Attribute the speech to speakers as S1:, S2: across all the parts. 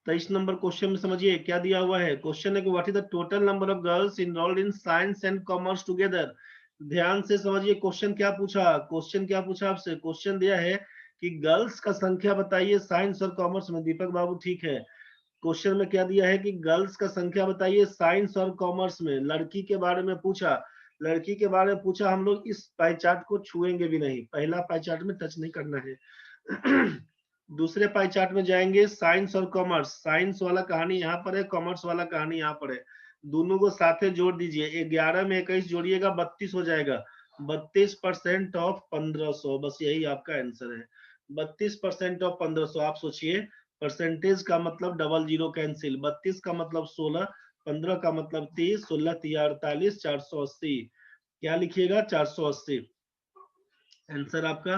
S1: 23 number question में समझिए क्या दिया हुआ है। क्वेश्चन है कि what is the total number of girls enrolled in science and commerce together. ध्यान से समझिए क्वेश्चन क्या पूछा। क्वेश्चन क्या पूछा आपसे, क्वेश्चन दिया है कि गर्ल्स का संख्या बताइए साइंस और कॉमर्स में। दीपक बाबू ठीक है। क्वेश्चन में क्या दिया है कि गर्ल्स का संख्या बताइए साइंस और कॉमर्स में। लड़की के बारे में पूछा, लड़की के बारे में पूछा। हम लोग इस पाई चार्ट को छुएंगे भी नहीं, पहला पाई चार्ट में टच नहीं करना है। दूसरे पाई चार्ट में जाएंगे, साइंस और कॉमर्स। साइंस वाला कहानी यहाँ पर है, कॉमर्स वाला कहानी यहाँ पर है। दोनों को साथे जोड़ दीजिए, 11 में 21 जोड़िएगा 32 हो जाएगा। 32% ऑफ 1500, बस यही आपका आंसर है। 32% ऑफ 1500। आप सोचिए, परसेंटेज का मतलब डबल जीरो कैंसिल। 32 का मतलब 16, 15 का मतलब 30, 16 तिया 48, 480। क्या लिखिएगा? 480 आंसर आपका।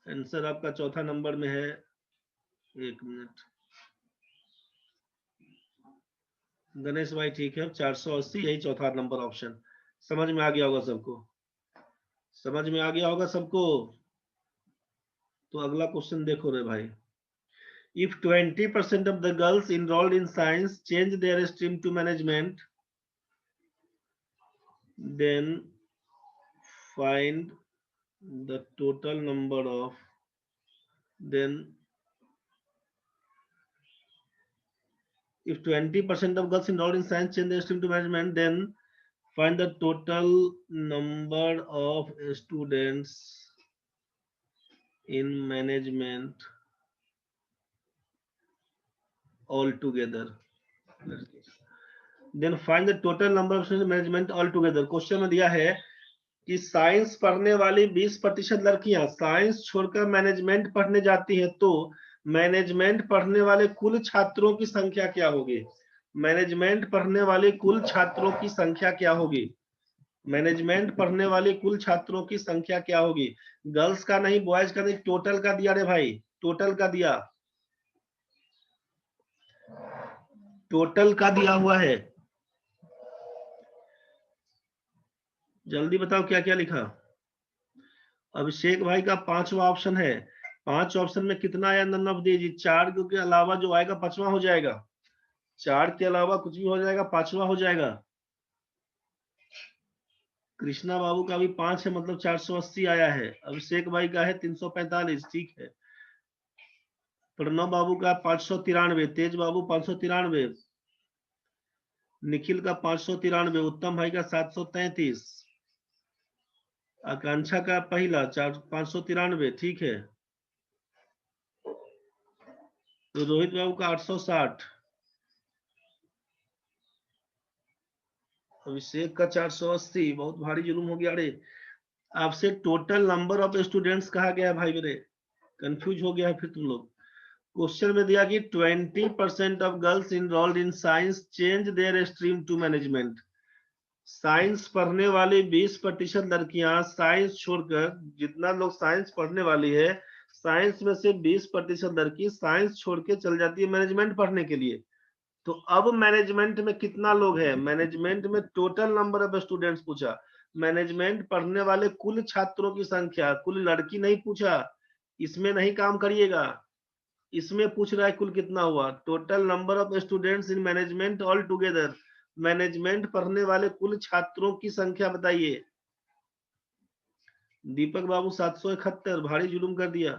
S1: आंसर आपका चौथा नंबर में है। एक मिनट, गणेश भाई ठीक है, 480 यही चौथा नंबर ऑप्शन। समझ में आ गया होगा सबको, समझ में आ गया होगा सबको। तो अगला क्वेश्चन देखो रे भाई। If 20% of the girls enrolled in science change their stream to management, then find the total number of, then if 20% of girls enrolled in science change their stream to management, then find the total number of students in management altogether. Then find the total number of students in management altogether. Question में दिया है कि science पढ़ने वाली 20% लड़कियां science छोड़कर management पढ़ने जाती हैं, तो मैनेजमेंट पढ़ने वाले कुल छात्रों की संख्या क्या होगी? मैनेजमेंट पढ़ने वाले कुल छात्रों की संख्या क्या होगी? मैनेजमेंट पढ़ने वाले कुल छात्रों की संख्या क्या होगी? गर्ल्स का नहीं, बॉयज का नहीं, टोटल का दिया रे भाई, टोटल का दिया, टोटल का दिया हुआ है। जल्दी बताओ क्या क्या लिखा। अभिषेक भाई का 5वां ऑप्शन है। 5 ऑप्शन में कितना आया? नन ऑफ दीजिए। 4 के अलावा जो आएगा 5वां हो जाएगा। 4 के अलावा कुछ भी हो जाएगा, 5वां हो जाएगा। कृष्णा बाबू का भी 5 है, मतलब 480 आया है। अभिषेक भाई का है 345, ठीक है। प्रणव बाबू का 593, तेज बाबू 593, निखिल का 593, उत्तम भाई का 733, आकांक्षा का पहला 593, ठीक है। तो रोहित बाबू का 860, अभिषेक का 480, बहुत भारी जुलूम हो गया। अरे आपसे टोटल नंबर ऑफ स्टूडेंट्स कहा गया भाई मेरे, कंफ्यूज हो गया है फिर तुम लोग। क्वेश्चन में दिया कि 20% of girls enrolled in science change their stream to management. Science पढ़ने वाली 20% लड़कियां साइंस छोड़कर, जितना लोग साइंस पढ़ने वाली है, साइंस में से 20% लड़की साइंस छोड़ के चल जाती है मैनेजमेंट पढ़ने के लिए। तो अब मैनेजमेंट में कितना लोग हैं? मैनेजमेंट में टोटल नंबर ऑफ स्टूडेंट्स पूछा, मैनेजमेंट पढ़ने वाले कुल छात्रों की संख्या, कुल लड़की नहीं पूछा। इसमें नहीं काम करिएगा, इसमें पूछ रहा है कुल कितना हुआ। Total number of students in management all together, management पढ़ने वाले कुल छात्रों की संख्या बताइए। दीपक बाबू 771, भारी जुलूम कर दिया।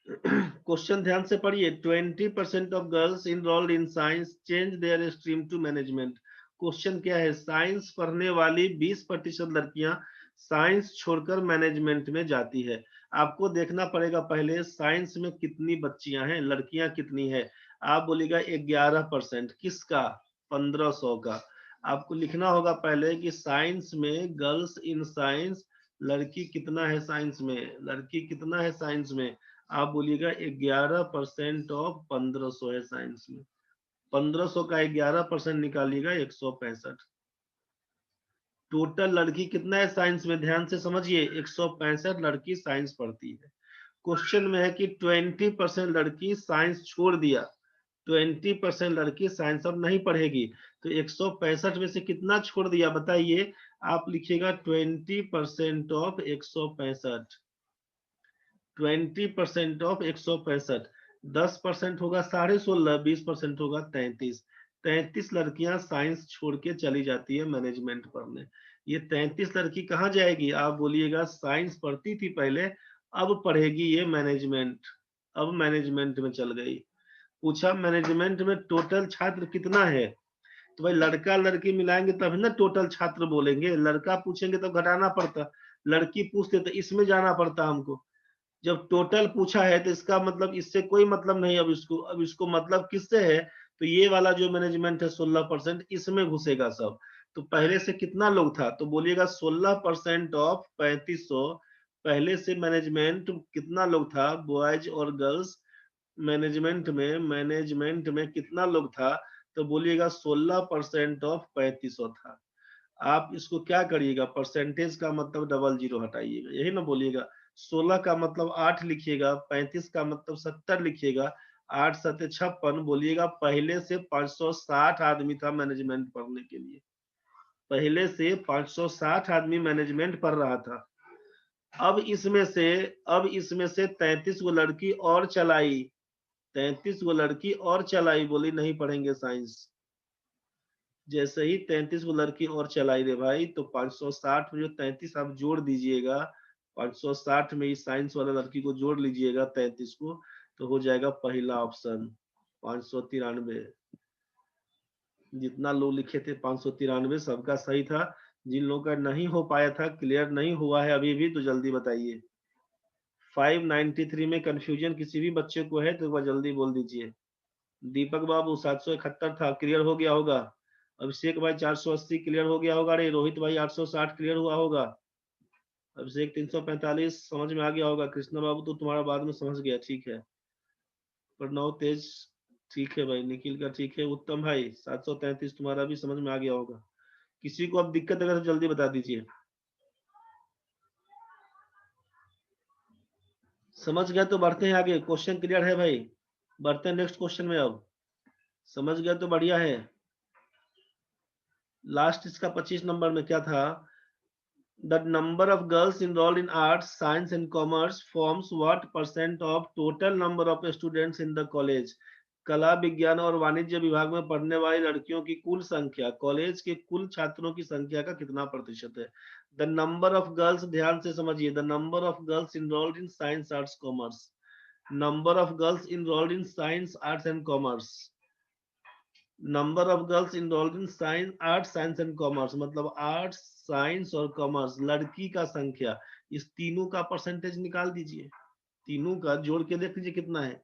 S1: क्वेश्चन ध्यान से पढ़िए। 20% of girls enrolled in science change their stream to management. Question क्या है? साइंस पढ़ने वाली 20% लड़कियां साइंस छोड़कर मैनेजमेंट में जाती है। आपको देखना पड़ेगा पहले साइंस में कितनी बच्चियां हैं, लड़कियां कितनी है। आप बोलिएगा 11%, किसका? 1500 का। आपको लिखना होगा पहले कि साइंस में, गर्ल्स इन साइंस, लड़की कितना है साइंस में, लड़की कितना है साइंस में। आप बोलिएगा 11% ऑफ 1500 है साइंस में। 1500 का 11% निकालिएगा 165। टोटल लड़की कितना है साइंस में? ध्यान से समझिए, 165 लड़की साइंस पढ़ती है। क्वेश्चन में है कि 20% लड़की साइंस छोड़ दिया, 20% लड़की साइंस अब नहीं पढ़ेगी। तो 165 में से कितना छोड़ दिया बताइए। आप लिखिएगा 20% ऑफ 165। 20% ऑफ 165, 10% होगा 16.5, 20% होगा 33। 33 लड़कियां साइंस छोड़ के चली जाती है मैनेजमेंट पढ़ने। ये 33 लड़की कहाँ जाएगी? आप बोलिएगा साइंस पढ़ती थी पहले, अब पढ़ेगी ये मैनेजमेंट, अब मैनेजमेंट में चल गई। पूछा मैनेजमेंट में टोटल छात्र कितना है, तो भाई लड़का लड़की मिलाएंगे तब ना टोटल छात्र बोलेंगे, लड़का पूछेंगे तो घटाना पड़ता, लड़की पूछते तो इसमें जाना पड़ता हमको। जब टोटल पूछा है तो इसका मतलब इससे कोई मतलब नहीं, अब इसको मतलब किससे है, तो ये वाला जो मैनेजमेंट है 16%, इसमें घुसेगा सब। तो पहले से कितना लोग था, तो बोलिएगा 16% ऑफ 3500, पहले से मैनेजमेंट कितना लोग था, बॉयज और गर्ल्स मैनेजमेंट में कितना लोग था, तो बोलिएगा 16% ऑफ 3500 था। आप इसको क्या करिएगा, परसेंटेज का मतलब डबल जीरो हटाइएगा, यही ना बोलिएगा। 16 का मतलब 8 लिखिएगा, 35 का मतलब 70 लिखिएगा, 8 7 56, बोलिएगा पहले से 560 आदमी था मैनेजमेंट पढ़ने के लिए, पहले से 560 आदमी मैनेजमेंट पढ़ रहा था। अब इसमें से 33 गो लड़की और चलाई, 33 गो लड़की और चलाई, बोली नहीं पढ़ेंगे साइंस। जैसे ही 33 को लड़की और चलाई रे भाई, तो 560 में जो 33 आप जोड़ दीजिएगा, 560 में इस साइंस वाला लड़की को जोड़ लीजिएगा 33 को, तो हो जाएगा पहला ऑप्शन 593। जितना लोग लिखे थे 593 सबका सही था। जिन लोगों का नहीं हो पाया था, क्लियर नहीं हुआ है अभी भी, तो जल्दी बताइए। 593 में कंफ्यूजन किसी भी बच्चे को है तो एक बार जल्दी बोल दीजिए। दीपक बाबू 771 था, क्लियर हो गया होगा। अभिषेक भाई 480 क्लियर हो गया होगा। अरे रोहित भाई 860 क्लियर हुआ होगा। अभिषेक 345 समझ में आ गया होगा। कृष्णा बाबू तो तुम्हारा बाद में समझ गया, ठीक है। प्रणव तेज ठीक है भाई। निखिल का ठीक है। उत्तम भाई 733 तुम्हारा भी समझ में आ गया होगा। किसी को अब दिक्कत अगर तो जल्दी बता दीजिए। समझ गया तो बढ़ते हैं आगे। क्वेश्चन क्लियर है भाई? बढ़ते हैं नेक्स्ट क्वेश्चन में। अब समझ गया तो बढ़िया है। लास्ट इसका 25 नंबर में क्या था? The number of girls enrolled in arts, science and commerce forms what percent of total number of students in the college? कला विज्ञान और वाणिज्य विभाग में पढ़ने वाली लड़कियों की कुल संख्या कॉलेज के कुल छात्रों की संख्या का कितना प्रतिशत है? द नंबर ऑफ गर्ल्स, ध्यान से समझिए, the number of girls enrolled in science arts commerce, number of girls enrolled in science arts and commerce, number of girls enrolled in science arts science and commerce, मतलब arts science और commerce लड़की का संख्या, इस तीनों का percentage निकाल दीजिए, तीनों का जोड़ के देख लीजिए कितना है।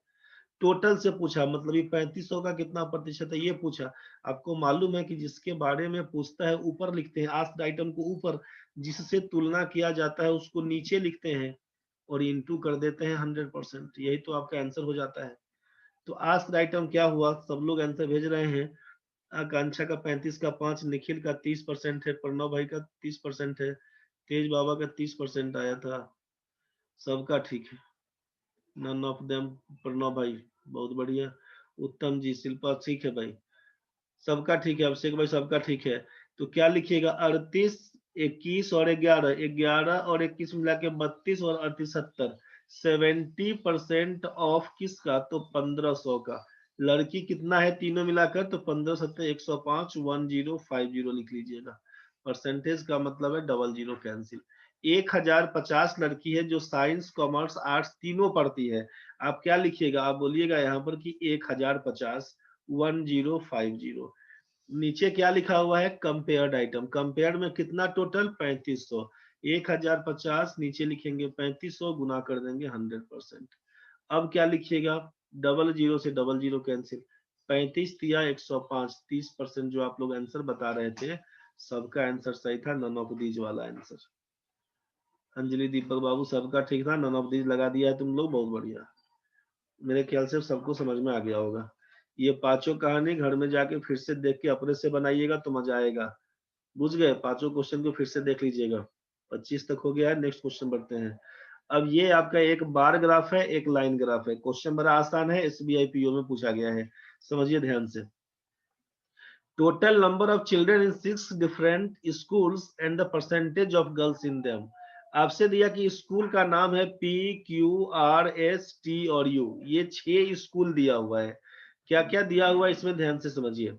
S1: टोटल से पूछा, मतलब ये 3500 का कितना प्रतिशत है ये पूछा। आपको मालूम है कि जिसके बारे में पूछता है ऊपर लिखते हैं, आस्क्ड आइटम को ऊपर, जिससे तुलना किया जाता है उसको नीचे लिखते हैं और इंटू कर देते हैं 100%, यही तो आपका आंसर हो जाता है। तो आस्क्ड आइटम क्या हुआ, सब लोग आंसर भेज रहे हैं। आकांक्षा का 35 का 5, निखिल का 30% है, प्रणव भाई का 30% है, तेज बाबा का 30% आया था। सबका ठीक है, नन ऑफ देम। प्रणव भाई बहुत बढ़िया। उत्तम जी, शिल्पा ठीक है भाई, सबका ठीक है। अभिषेक भाई सबका ठीक है। तो क्या लिखिएगा, 38, 21 और 11, 11 और 21 मिला के 32 और 38 70, 70% ऑफ किसका, तो 1500 का। लड़की कितना है तीनों मिलाकर, तो 15 70 105 1050 लिख लीजिएगा। परसेंटेज का मतलब है डबल जीरो कैंसिल। 1050 लड़की है जो साइंस कॉमर्स आर्ट्स तीनों पढ़ती है। आप क्या लिखिएगा, आप बोलिएगा यहाँ पर कि 1050 1050। नीचे क्या लिखा हुआ है, कंपेयर्ड आइटम। कंपेयर्ड में कितना टोटल, 3500। 1050 नीचे लिखेंगे 3500 गुना कर देंगे 100%। अब क्या लिखिएगा, डबल जीरो से डबल जीरो कैंसिल। 35 या 105, 30% जो आप लोग आंसर बता रहे थे, सबका आंसर सही था, नन ऑफ दीज वाला आंसर। अंजलि दीपक बाबू सबका ठीक था, नन ऑफ दीज लगा दिया है तुम लोग, बहुत बढ़िया। मेरे ख्याल से सबको समझ में आ गया होगा। ये पांचों कहानी घर में जाके फिर से देख के अपने से बनाइएगा तो मजा आएगा। बुझ गए? पांचों क्वेश्चन को फिर से देख लीजिएगा। 25 तक हो गया है। नेक्स्ट क्वेश्चन बढ़ते हैं। अब ये आपका एक बार ग्राफ है, एक लाइन ग्राफ है। क्वेश्चन बड़ा आसान है, एसबीआई पीओ में पूछा गया है, समझिए ध्यान से। Total number of children in 6 different schools and the percentage of girls in them. आपसे दिया कि स्कूल का नाम है PQRST और U, ये 6 स्कूल दिया हुआ है। क्या क्या दिया हुआ है इसमें ध्यान से समझिए।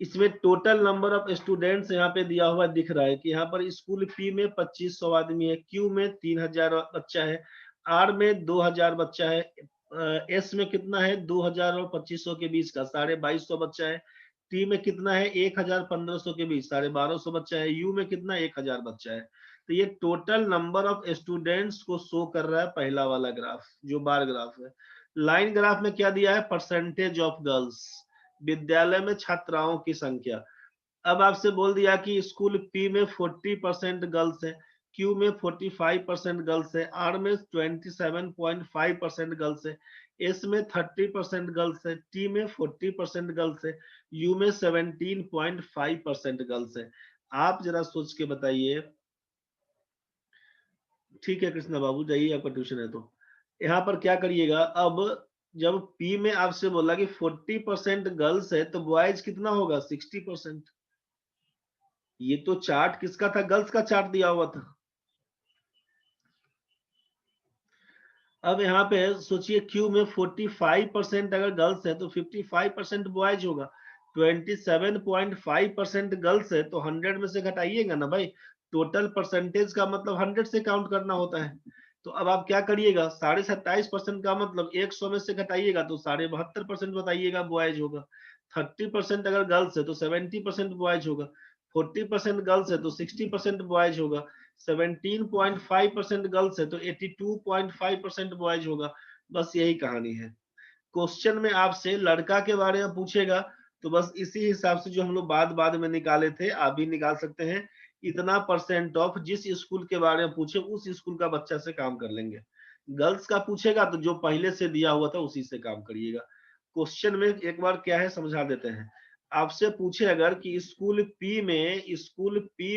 S1: इसमें टोटल नंबर ऑफ स्टूडेंट्स यहाँ पे दिया हुआ दिख रहा है कि यहाँ पर स्कूल पी में 2500 आदमी है, क्यू में 3000 बच्चा है, आर में 2000 बच्चा है, एस में कितना है 2000 और 2500 के बीच का 2250 बच्चा है, टी में कितना है 1000-1500 के बीच 1250 बच्चा है, यू में कितना 1000 बच्चा है। तो ये टोटल नंबर ऑफ स्टूडेंट्स को शो कर रहा है पहला वाला ग्राफ जो बार ग्राफ है। लाइन ग्राफ में क्या दिया है परसेंटेज ऑफ गर्ल्स, विद्यालय में छात्राओं की संख्या। अब आपसे बोल दिया कि स्कूल पी में 40% गर्ल्स है, क्यू में 45% गर्ल्स है, आर में 27.5% गर्ल्स है, एस में 30% गर्ल्स है, टी में 40% गर्ल्स है, यू में 17.5% गर्ल्स है। आप जरा सोच के बताइए। ठीक है कृष्णा बाबू, जाइए, आपका ट्यूशन है तो यहाँ पर क्या करिएगा। अब जब पी में आपसे बोला कि 40% गर्ल्स है तो बॉयज कितना होगा 60%। ये तो चार्ट किसका था, गर्ल्स का चार्ट दिया हुआ था। अब यहाँ पे सोचिए क्यू में 45% अगर गर्ल्स है तो 55% बॉयज होगा, 27.5% गर्ल्स है तो 100 में से घटाइएगा ना भाई, टोटल परसेंटेज का मतलब 100 से काउंट करना होता है। तो अब आप क्या करिएगा 27.5% का मतलब 100 में से घटाइएगा तो 72.5% बताइएगा बॉयज होगा। 30% अगर गर्ल्स है तो 70% बॉयज होगा, 40% गर्ल्स है तो 60% बॉयज होगा, 17.5% गर्ल्स है तो 82.5% बॉयज होगा। बस यही कहानी है। क्वेश्चन में आपसे लड़का के बारे में पूछेगा तो बस इसी हिसाब से जो हम लोग बाद बाद में निकाले थे आप भी निकाल सकते हैं। इतना परसेंट ऑफ जिस स्कूल के बारे में पूछे उस स्कूल का बच्चा से काम कर लेंगे। गर्ल्स का पूछेगा तो जो पहले से दिया हुआ था उसी से काम करिएगा। क्वेश्चन में एक बार क्या है समझा देते हैं। आपसे पूछे अगर कि स्कूल पी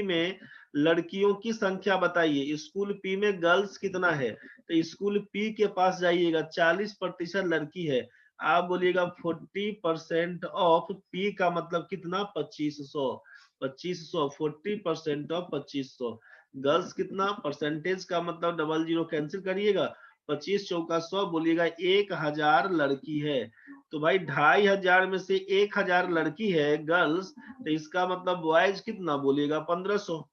S1: में लड़कियों की संख्या बताइए, स्कूल पी में गर्ल्स कितना है, तो स्कूल पी के पास जाइएगा 40% लड़की है। आप बोलिएगा 40% ऑफ पी का मतलब कितना 2500, 2500 40% ऑफ 2500, गर्ल्स कितना परसेंटेज का मतलब 00 कैंसिल करिएगा, 25 चौका 100 बोलिएगा 1000 लड़की है। तो भाई 2500 में से 1000 लड़की है गर्ल्स, तो इसका मतलब बॉयज कितना बोलिएगा 1500।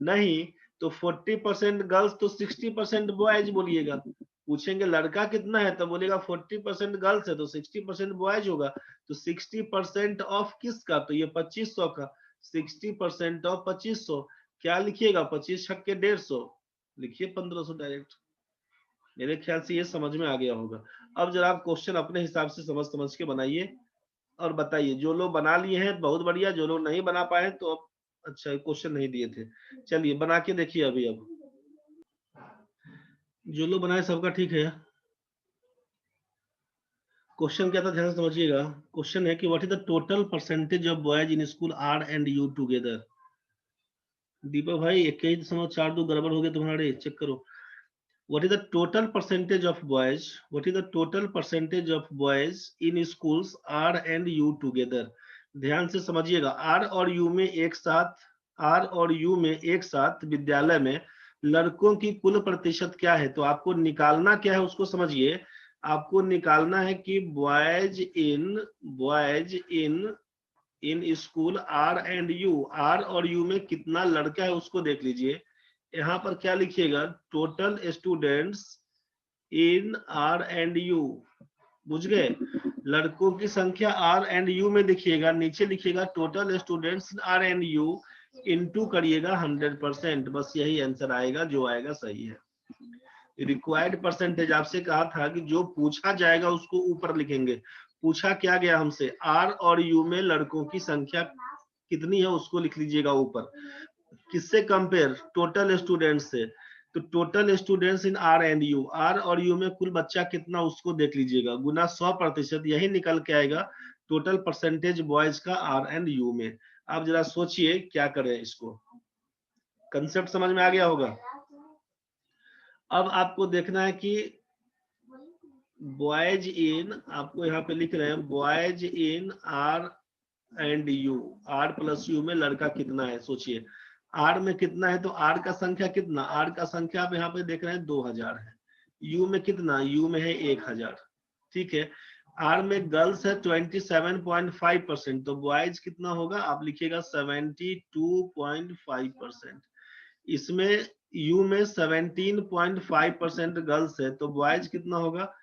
S1: नहीं तो 40% गर्ल्स तो 60% बॉयज बोलिएगा। पूछेंगे लड़का कितना है तो बोलेगा 40% गर्ल्स है तो 60% बॉयज होगा। तो 60% ऑफ किसका, तो ये 2500 का, 60% ऑफ 2500 क्या लिखिएगा 25 छक्के 150, लिखिए 1500 डायरेक्ट। मेरे ख्याल से ये समझ में आ गया होगा। अब जरा आप क्वेश्चन अपने हिसाब से समझ समझ के बनाइए और बताइए। जो लोग बना लिए हैं बहुत बढ़िया, जो लोग नहीं बना पाए तो अब अच्छा क्वेश्चन नहीं दिए थे, चलिए बना के देखिए अभी। अब जो लोग बनाए सबका ठीक है। क्वेश्चन क्या था ध्यान से समझिएगा। क्वेश्चन है कि what is the total percentage of boys in school R and U together. Deepak भाई 21.42 गड़बड़ हो गए तुम्हारे, चेक करो। What is the total percentage of boys, what is the total percentage of boys in schools R and U together. ध्यान से समझिएगा। Are और यू में एक साथ, आर और यू में एक साथ विद्यालय में लड़कों की कुल प्रतिशत क्या है, तो आपको निकालना क्या है उसको समझिए। आपको निकालना है कि boys in school R and U, R और यू में कितना लड़का है उसको देख लीजिए। यहाँ पर क्या लिखिएगा total students in R and you, बुझ गए। लड़कों की संख्या आर एंड यू में लिखिएगा, नीचे लिखिएगा total students R and U, into करिएगा 100%। बस यही आंसर आएगा, जो आएगा सही है। रिक्वायर्ड परसेंटेज आपसे कहा था कि जो पूछा जाएगा उसको ऊपर लिखेंगे। पूछा क्या गया हमसे, आर और यू में लड़कों की संख्या कितनी है उसको लिख लीजिएगा ऊपर। किससे कंपेयर, टोटल स्टूडेंट्स से। तो total students in R and U, R और यू में कुल बच्चा कितना उसको देख लीजिएगा, गुना 100%, यही निकल के आएगा टोटल परसेंटेज बॉयज का आर एंड यू में। आप जरा सोचिए क्या करें इसको। कंसेप्ट समझ में आ गया होगा। अब आपको देखना है कि बॉयज इन, आपको यहाँ पे लिख रहे हैं boys in R and U, R plus U में लड़का कितना है। सोचिए आर में कितना है, तो आर का संख्या कितना, आर का संख्या आप यहाँ पे देख रहे हैं 2000 है। यू में कितना, यू में है 1000, ठीक है। आर में गर्ल्स है 27.5%, तो बॉयज कितना होगा, आप लिखिएगा 72.5%। इसमें यू में 17.5% गर्ल्स है, तो बॉयज कितना होगा,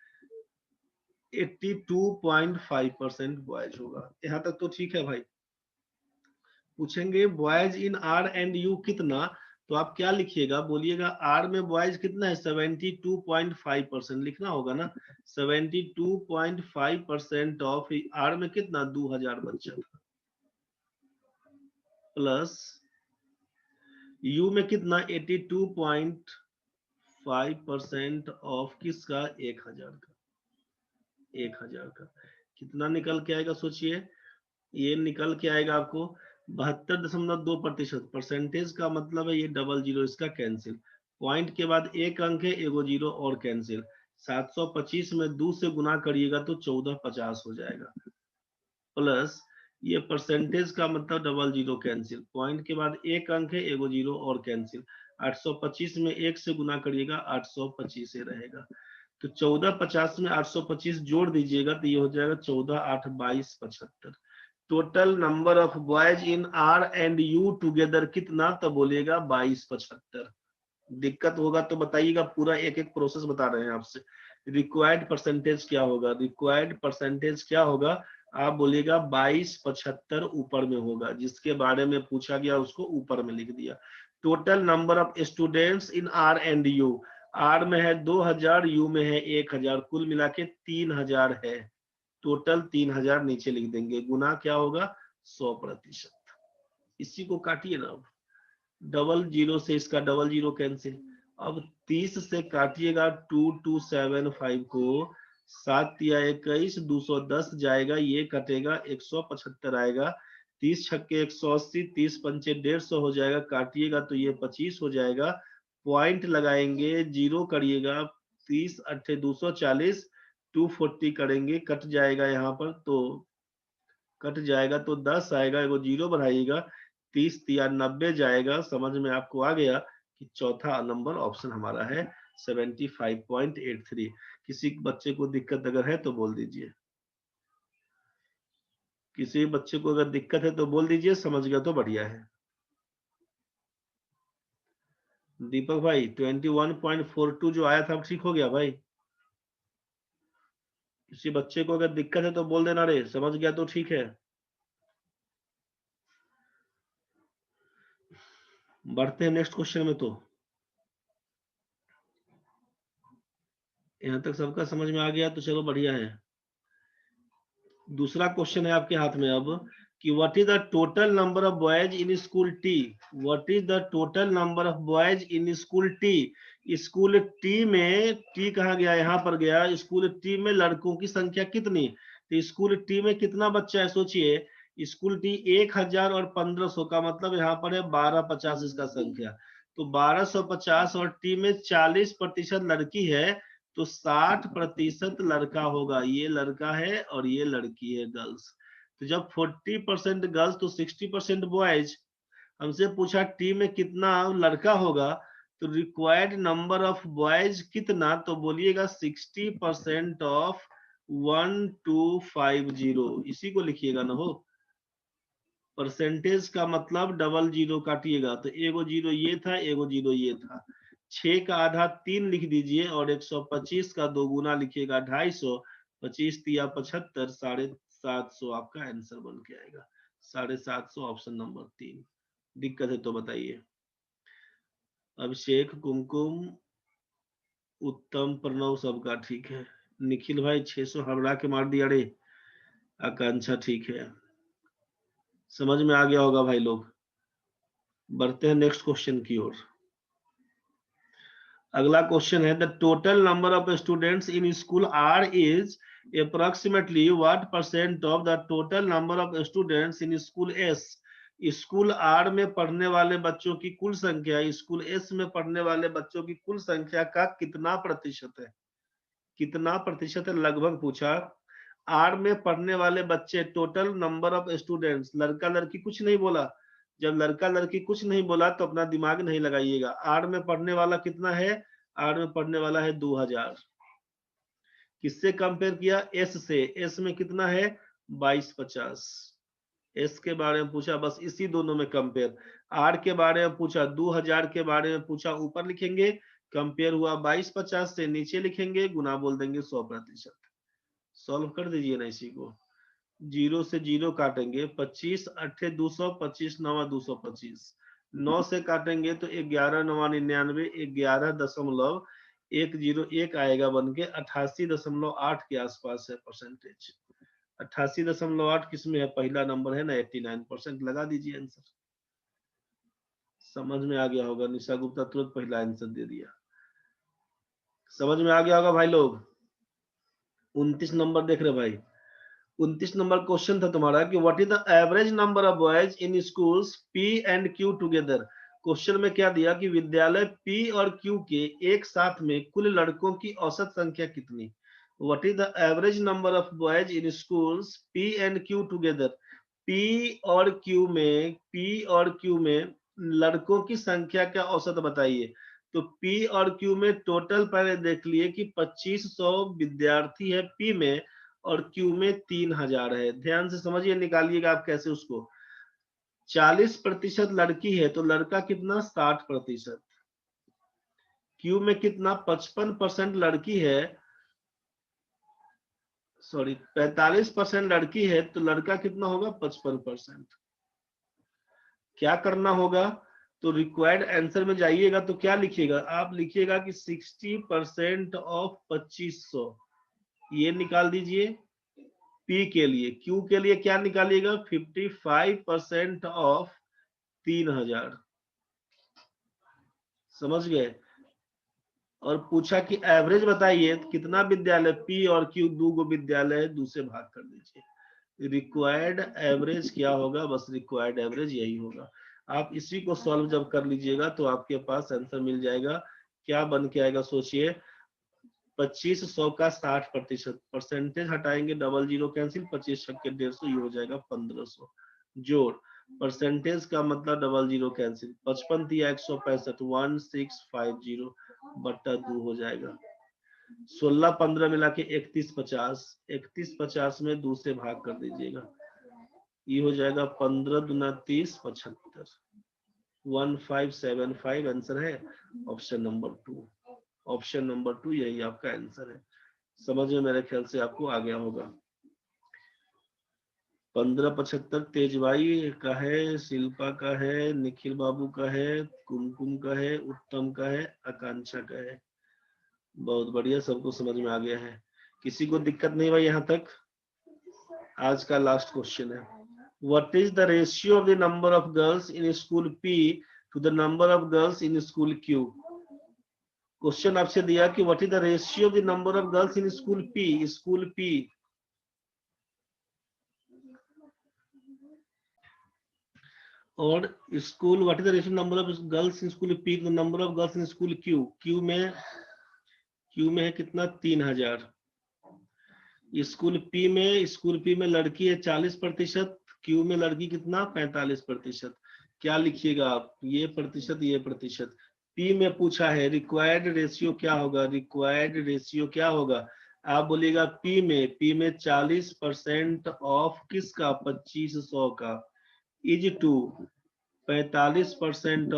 S1: 82.5% बॉयज होगा। यहाँ तक तो ठीक है भाई। पूछेंगे boys in R and you कितना, तो आप क्या लिखिएगा, बोलिएगा आर में बॉयज कितना है 72.5% लिखना होगा ना। 72.5% ऑफ आर में कितना 2000 बच्चा था, प्लस यू में कितना 82.5% ऑफ किसका 1000 का, 1000 का कितना निकल के आएगा सोचिए, ये निकल के आएगा आपको 72.2%। परसेंटेज का मतलब है ये डबल जीरो, इसका कैंसिल, पॉइंट के बाद एक अंक है, एगो जीरो और कैंसिल। 725 में 2 से गुना करिएगा तो 1450 हो जाएगा, प्लस ये परसेंटेज का मतलब डबल जीरो कैंसिल, पॉइंट के बाद एक अंक है, एगो जीरो और कैंसिल। 825 में 1 से गुना करिएगा 825 रहेगा, तो 1450 में 825 जोड़ दीजिएगा तो ये हो जाएगा 14 8 22 75। Total number of boys in R and U together कितना, तो बोलिएगा 2275। दिक्कत होगा तो बताइएगा, पूरा एक एक प्रोसेस बता रहे हैं आपसे। रिक्वायर्ड परसेंटेज क्या होगा, रिक्वायर्ड परसेंटेज क्या होगा, आप बोलिएगा 2275 ऊपर में होगा, जिसके बारे में पूछा गया उसको ऊपर में लिख दिया। Total number of students in R and U, R में है 2000, यू में है 1000, कुल मिला के 3000 है। टोटल 3000 नीचे लिख देंगे, गुना क्या होगा 100%। इसी को काटिए ना, अब डबल जीरो से इसका डबल जीरो कैंसिल। अब 30 से काटिएगा 2275 को, 7 या 21 210 जाएगा, ये कटेगा 175 आएगा। 30 छक्के 180, 30 पंचे 150 हो जाएगा, काटिएगा तो ये 25 हो जाएगा। पॉइंट लगाएंगे, जीरो करिएगा, 30 अट्ठे 240, 240 करेंगे, कट जाएगा यहाँ पर, तो कट जाएगा तो 10 आएगा, एगो जीरो बढ़ाइएगा, 30 या 90 जाएगा। समझ में आपको आ गया कि चौथा नंबर ऑप्शन हमारा है 75.83। किसी बच्चे को दिक्कत अगर है तो बोल दीजिए, किसी बच्चे को अगर दिक्कत है तो बोल दीजिए, समझ गया तो बढ़िया है। दीपक भाई 21.42 जो आया था ठीक हो गया भाई? किसी बच्चे को अगर दिक्कत है तो बोल देना रे, समझ गया तो ठीक है। बढ़ते हैं नेक्स्ट क्वेश्चन में। तो यहाँ तक सबका समझ में आ गया तो चलो बढ़िया है। दूसरा क्वेश्चन है आपके हाथ में अब कि what is the total number of boys in school T, what is the total number of boys in school T. School T में, टी कहाँ गया, यहाँ पर गया, स्कूल टी में लड़कों की संख्या कितनी, तो स्कूल टी में कितना बच्चा है सोचिए। स्कूल टी 1000 और 1500 का मतलब यहाँ पर है 1250 इसका संख्या, तो 1250 और टी में 40% लड़की है, तो 60% लड़का होगा। ये लड़का है और ये लड़की है, गर्ल्स। तो जब 40% गर्ल्स तो 60% बॉयज। हमसे पूछा टी में कितना लड़का होगा, तो रिक्वायर्ड नंबर ऑफ बॉयज कितना, तो बोलिएगा 60% ऑफ 1250, इसी को लिखिएगा ना हो। परसेंटेज का मतलब डबल जीरो काटिएगा, तो एगो जीरो ये था, एगो जीरो ये था। 6 का आधा 3 लिख दीजिए और 125 का दोगुना लिखिएगा 250, 25 या 75, 750 आपका आंसर बन के आएगा। 750 ऑप्शन नंबर 3। दिक्कत है तो बताइए। अभिषेक, कुमकुम, उत्तम, प्रणव सबका ठीक है। निखिल भाई 600 हबड़ा के मार दिया रे। आकांक्षा ठीक है, समझ में आ गया होगा भाई लोग। बढ़ते हैं नेक्स्ट क्वेश्चन की ओर। अगला क्वेश्चन है the total number of students in school R is approximately what percent of the total number of students in school S. School R में पढ़ने वाले बच्चों की कुल संख्या स्कूल एस में पढ़ने वाले बच्चों की कुल संख्या का कितना प्रतिशत है, कितना प्रतिशत है लगभग पूछा। आर में पढ़ने वाले बच्चे, टोटल नंबर ऑफ स्टूडेंट्स, लड़का लड़की कुछ नहीं बोला, जब लड़का लड़की कुछ नहीं बोला तो अपना दिमाग नहीं लगाइएगा। आर में पढ़ने वाला कितना है? आर में पढ़ने वाला है 2000। किससे कंपेयर किया? एस से। एस में कितना है? 2250। एस के बारे में पूछा, बस इसी दोनों में कंपेयर। आर के बारे में पूछा, 2000 के बारे में पूछा, ऊपर लिखेंगे कंपेयर हुआ 2250 से, नीचे लिखेंगे गुना बोल देंगे 100%। सॉल्व कर दीजिए ना इसी को। 0 से 0 काटेंगे, 25 8 200, 25 9 225। 9 से काटेंगे तो 11 9 99, 11.101 आएगा बन के 88.8 के आसपास है परसेंटेज। 88.8 किसमें है? पहला नंबर है ना, 89%। लगा दीजिए आंसर। समझ में आ गया होगा। निशा गुप्ता तुरंत पहला आंसर दे दिया। समझ में आ गया होगा भाई लोग। 29 नंबर देख रहे भाई। 29 नंबर क्वेश्चन था तुम्हारा कि what is the average number of boys in schools P and Q together. Question में क्या दिया कि विद्यालय पी और क्यू के एक साथ में कुल लड़कों की औसत संख्या कितनी। What is the average number of boys in schools P and Q together. P और क्यू में लड़कों की संख्या का औसत बताइए। तो पी और क्यू में टोटल पहले देख लिए कि 2500 विद्यार्थी है पी में और क्यू में 3000 है। ध्यान से समझिए, निकालिएगा आप कैसे उसको। 40% लड़की है तो लड़का कितना? 60%। क्यू में कितना? 55% लड़की है, सॉरी 45% लड़की है तो लड़का कितना होगा? 55%। क्या करना होगा? तो रिक्वायर्ड आंसर में जाइएगा तो क्या लिखिएगा? आप लिखिएगा कि 60% ऑफ 2500, ये निकाल दीजिए पी के लिए। क्यू के लिए क्या निकालिएगा? 55% ऑफ 3000। समझ गए? और पूछा कि एवरेज बताइए कितना विद्यालय पी और क्यू, दो गो विद्यालय है, दूसरे भाग कर दीजिए। रिक्वायर्ड एवरेज क्या होगा? बस रिक्वायर्ड एवरेज यही होगा। आप इसी को सॉल्व जब कर लीजिएगा तो आपके पास आंसर मिल जाएगा। क्या बन के आएगा सोचिए? 2500 का 60%, परसेंटेज हटाएंगे, डबल जीरो कैंसिल, 25 छक्के 150, ये हो जाएगा 1500। जोड़ परसेंटेज का मतलब डबल जीरो कैंसिल, 55 दिया 165, 1650 बट्टा 2 हो जाएगा। 16 15 मिला के 3150, 3150 में 2 से भाग कर दीजिएगा, ये हो जाएगा 15 दूना 30, 75, 1575 आंसर है ऑप्शन नंबर 2। ऑप्शन नंबर 2 यही आपका आंसर है। समझ में मेरे ख्याल से आपको आ गया होगा। 1575 तेज भाई का है, शिल्पा का है, निखिल बाबू का है, कुमकुम का है, उत्तम का है, आकांक्षा का है। बहुत बढ़िया, सबको समझ में आ गया है। किसी को दिक्कत नहीं भाई यहाँ तक? आज का लास्ट क्वेश्चन है, what is the ratio of the number of girls in school P to the number of girls in school Q. Question आपसे दिया कि what is the ratio of the number of girls in school P, school P. और school what is the ratio number of girls in school P to the number of girls in school Q. Q में है कितना? 3000। School P में लड़की है 40%, Q में लड़की कितना? 45%। क्या लिखिएगा आप? ये प्रतिशत। पी में पूछा है रिक्वायर्ड रेशियो क्या होगा? रिक्वायर्ड रेशियो क्या होगा? आप बोलिएगा पी में 40% ऑफ किसका? 2500 का इज टू 45%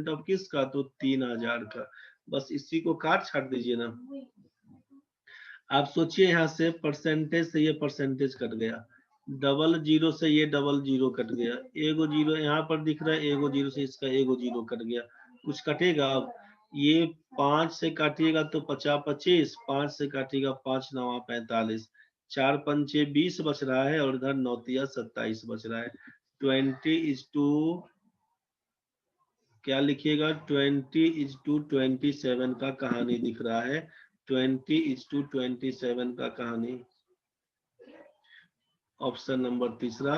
S1: ऑफ किसका? तो 3000 का। बस इसी को काट छाट दीजिए ना। आप सोचिए, यहाँ से परसेंटेज से ये परसेंटेज कट गया, डबल जीरो से ये डबल जीरो कट गया, एगो जीरो यहाँ पर दिख रहा है, एगो जीरो से इसका एगो जीरो कट गया। कुछ कटेगा अब? ये 5 से काटिएगा तो 50 25, 5 से काटिएगा 5 9 45, 4 पंचे 20 बच रहा है और इधर 9 तिया 27 बच रहा है। 20:, क्या लिखिएगा? 20:27 का कहानी दिख रहा है। 20:27 का कहानी। ऑप्शन नंबर तीसरा।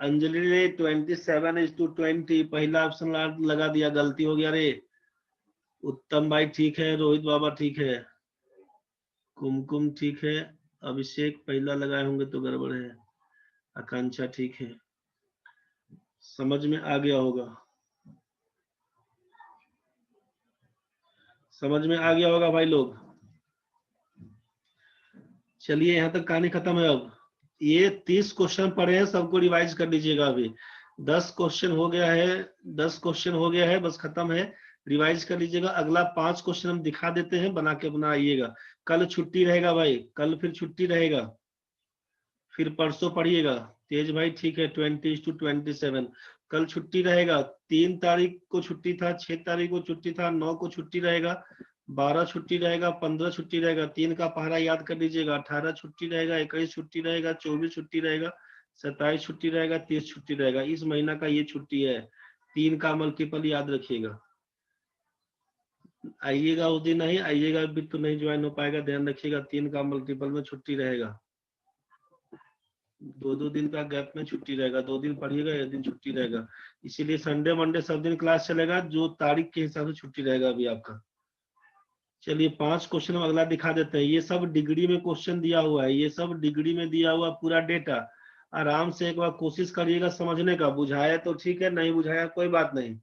S1: अंजलि ने 27:20 पहला ऑप्शन लगा दिया, गलती हो गया रे। उत्तम भाई ठीक है, रोहित बाबा ठीक है, कुमकुम ठीक है, अभिषेक पहला लगाए होंगे तो गड़बड़ है, आकांक्षा ठीक है। समझ में आ गया होगा, समझ में आ गया होगा भाई लोग। चलिए यहाँ तक कहानी खत्म है। अब ये 30 क्वेश्चन पढ़े हैं, सबको रिवाइज कर लीजिएगा। अभी 10 क्वेश्चन हो गया है, 10 क्वेश्चन हो गया है, बस खत्म है। रिवाइज कर लीजिएगा। अगला 5 क्वेश्चन हम दिखा देते हैं, बना के अपना आइएगा। कल छुट्टी रहेगा भाई, कल फिर छुट्टी रहेगा, फिर परसों पढ़िएगा। तेज भाई ठीक है, 20 to 27 कल छुट्टी रहेगा। 3 तारीख को छुट्टी था, 6 तारीख को छुट्टी था, 9 को छुट्टी रहेगा, 12 छुट्टी रहेगा, 15 छुट्टी रहेगा। 3 का पहरा याद कर लीजिएगा। 18 छुट्टी रहेगा, 21 छुट्टी रहेगा, 24 छुट्टी रहेगा, 27 छुट्टी रहेगा, 30 छुट्टी रहेगा। इस महीना का ये छुट्टी है। 3 का मल्टीपल याद रखिएगा। आइएगा उस दिन, नहीं आइएगा अभी तो नहीं ज्वाइन हो पाएगा, ध्यान रखिएगा। 3 का मल्टीपल में छुट्टी रहेगा। 2-2 दिन का गैप में छुट्टी रहेगा, 2 दिन पढ़िएगा, 1 दिन छुट्टी रहेगा। इसीलिए संडे मंडे सब दिन क्लास चलेगा, जो तारीख के हिसाब से छुट्टी रहेगा अभी आपका। चलिए 5 क्वेश्चन हम अगला दिखा देते हैं। ये सब डिग्री में क्वेश्चन दिया हुआ है, ये सब डिग्री में दिया हुआ पूरा डेटा। आराम से एक बार कोशिश करिएगा समझने का। बुझाया तो ठीक है, नहीं बुझाया कोई बात नहीं।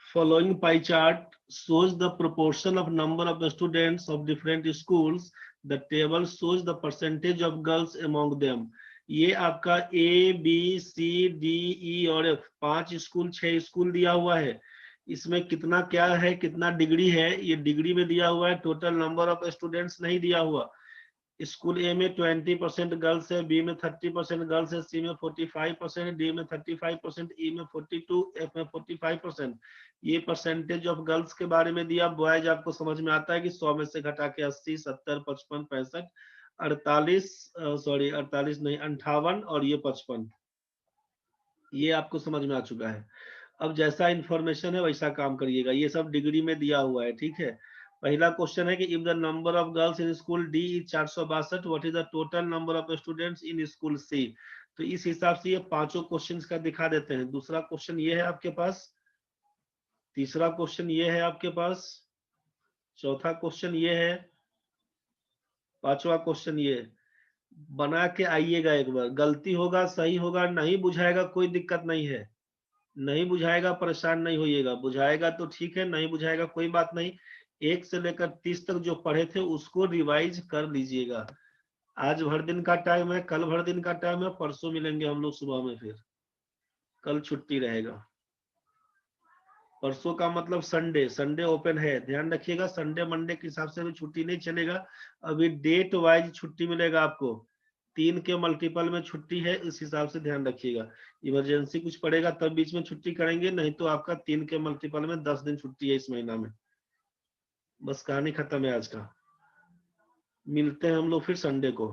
S1: Following pie chart shows the proportion of number of students of different schools. The table shows the percentage of girls among them. ये आपका A, B, C, D, E और F 5 स्कूल 6 स्कूल दिया हुआ है। इसमें कितना क्या है, कितना डिग्री है, ये डिग्री में दिया हुआ है। टोटल नंबर ऑफ स्टूडेंट्स नहीं दिया हुआ। स्कूल ए में 20% गर्ल्स है, बी में 30% गर्ल्स है, सी में 45%, डी में 35%, ई में 42, एफ में 45%। ये परसेंटेज ऑफ गर्ल्स के बारे में दिया। बॉयज आपको समझ में आता है कि 100 में से घटा के 80, 70, 55, 65, 48, सॉरी 48 नहीं 58 और ये 55। ये आपको समझ में आ चुका है। अब जैसा इंफॉर्मेशन है वैसा काम करिएगा। ये सब डिग्री में दिया हुआ है, ठीक है। पहला क्वेश्चन है कि if the number of girls in school D is 462, what is the total number of students in school C. तो इस हिसाब से ये पांचों क्वेश्चंस का दिखा देते हैं। दूसरा क्वेश्चन ये है आपके पास, तीसरा क्वेश्चन ये है आपके पास, चौथा क्वेश्चन ये है, पांचवा क्वेश्चन ये है। बना के आइएगा एक बार। गलती होगा, सही होगा, नहीं बुझाएगा कोई दिक्कत नहीं है। नहीं बुझाएगा परेशान नहीं होइएगा, बुझाएगा तो ठीक है, नहीं बुझाएगा कोई बात नहीं। 1 से लेकर 30 तक जो पढ़े थे उसको रिवाइज कर लीजिएगा। आज भर दिन का टाइम है, कल भर दिन का टाइम है, परसों मिलेंगे हम लोग सुबह में। फिर कल छुट्टी रहेगा। परसों का मतलब संडे, संडे ओपन है, ध्यान रखिएगा। संडे मंडे के हिसाब से भी छुट्टी नहीं चलेगा। अभी डेट वाइज छुट्टी मिलेगा आपको। 3 के मल्टीपल में छुट्टी है, इस हिसाब से ध्यान रखिएगा। इमरजेंसी कुछ पड़ेगा तब बीच में छुट्टी करेंगे, नहीं तो आपका 3 के मल्टीपल में 10 दिन छुट्टी है इस महीना में। बस कहानी खत्म है आज का। मिलते हैं हम लोग फिर संडे को।